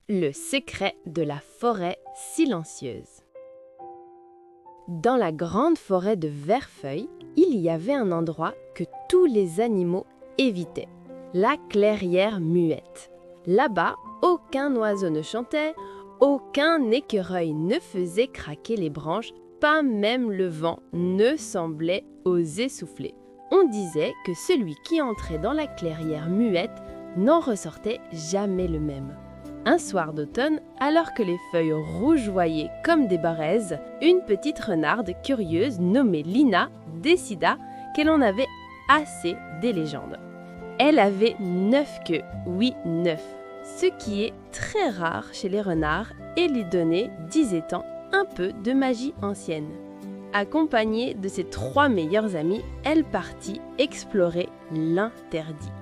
Le secret de la forêt silencieuse. Dans la grande forêt de Verfeuille, il y avait un endroit que tous les animaux évitaient, la clairière muette. Là-bas, aucun oiseau ne chantait, aucun écureuil ne faisait craquer les branches, pas même le vent ne semblait oser souffler. On disait que celui qui entrait dans la clairière muette n'en ressortait jamais le même. Un soir d'automne, alors que les feuilles rougeoyaient comme des barèzes, une petite renarde curieuse nommée Lina décida qu'elle en avait assez des légendes. Elle avait 9 queues, oui 9, ce qui est très rare chez les renards et lui donnait, disait-on, un peu de magie ancienne. Accompagnée de ses 3 meilleurs amis, elle partit explorer l'interdit.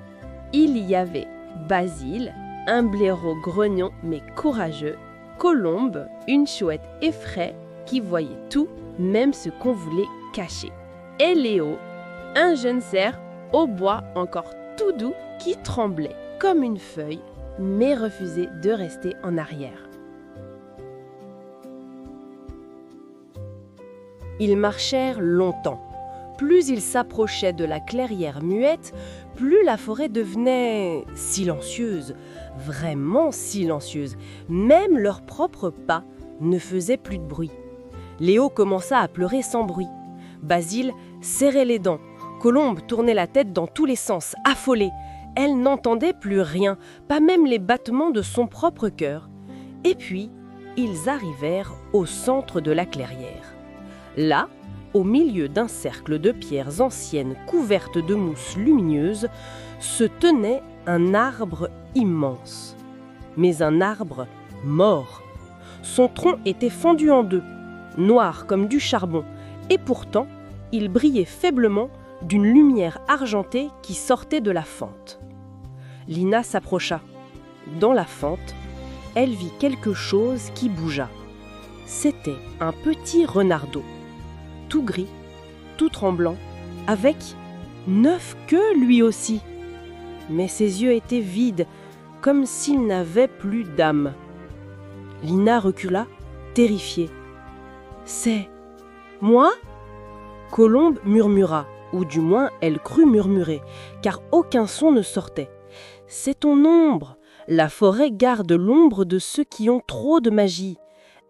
Il y avait Basile, un blaireau grognon mais courageux, Colombe, une chouette effraie qui voyait tout, même ce qu'on voulait cacher, et Léo, un jeune cerf au bois encore tout doux qui tremblait comme une feuille mais refusait de rester en arrière. Ils marchèrent longtemps. Plus ils s'approchaient de la clairière muette, plus la forêt devenait silencieuse, vraiment silencieuse. Même leurs propres pas ne faisaient plus de bruit. Léo commença à pleurer sans bruit. Basile serrait les dents. Colombe tournait la tête dans tous les sens, affolée. Elle n'entendait plus rien, pas même les battements de son propre cœur. Et puis, ils arrivèrent au centre de la clairière. Là, au milieu d'un cercle de pierres anciennes couvertes de mousse lumineuse, se tenait un arbre immense. Mais un arbre mort. Son tronc était fendu en deux, noir comme du charbon, et pourtant, il brillait faiblement d'une lumière argentée qui sortait de la fente. Lina s'approcha. Dans la fente, elle vit quelque chose qui bougea. C'était un petit renardeau, tout gris, tout tremblant, avec 9 queues lui aussi. Mais ses yeux étaient vides, comme s'il n'avait plus d'âme. Lina recula, terrifiée. « C'est moi ?» Colombe murmura, ou du moins elle crut murmurer, car aucun son ne sortait. « C'est ton ombre. La forêt garde l'ombre de ceux qui ont trop de magie.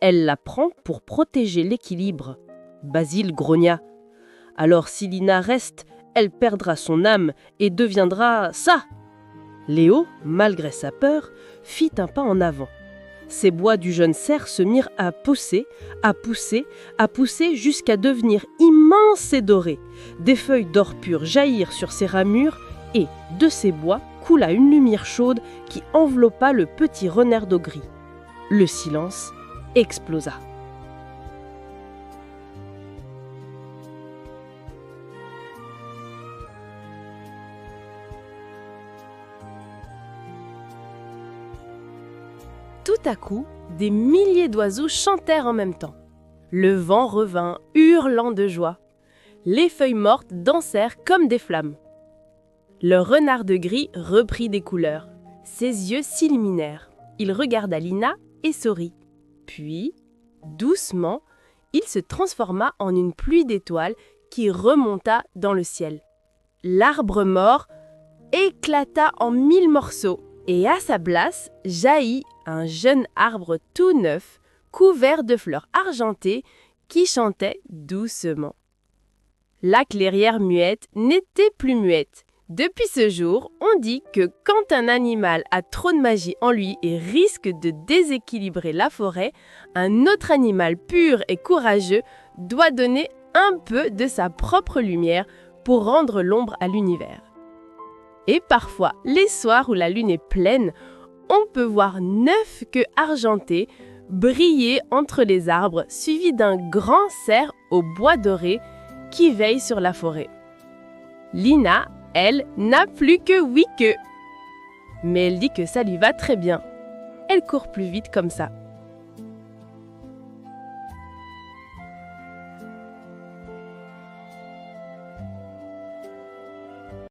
Elle la prend pour protéger l'équilibre. » Basile grogna. « Alors si Lina reste, elle perdra son âme et deviendra ça !» Léo, malgré sa peur, fit un pas en avant. Ces bois du jeune cerf se mirent à pousser jusqu'à devenir immenses et dorés. Des feuilles d'or pur jaillirent sur ses ramures et, de ces bois, coula une lumière chaude qui enveloppa le petit renardeau gris. Le silence explosa. Tout à coup, des milliers d'oiseaux chantèrent en même temps. Le vent revint, hurlant de joie. Les feuilles mortes dansèrent comme des flammes. Le renard de gris reprit des couleurs. Ses yeux s'illuminèrent. Il regarda Lina et sourit. Puis, doucement, il se transforma en une pluie d'étoiles qui remonta dans le ciel. L'arbre mort éclata en 1000 morceaux et à sa place jaillit un jeune arbre tout neuf, couvert de fleurs argentées, qui chantait doucement. La clairière muette n'était plus muette. Depuis ce jour, on dit que quand un animal a trop de magie en lui et risque de déséquilibrer la forêt, un autre animal pur et courageux doit donner un peu de sa propre lumière pour rendre l'ombre à l'univers. Et parfois, les soirs où la lune est pleine, on peut voir 9 queues argentées briller entre les arbres, suivies d'un grand cerf au bois doré qui veille sur la forêt. Lina, elle, n'a plus que 8 queues. Mais elle dit que ça lui va très bien. Elle court plus vite comme ça.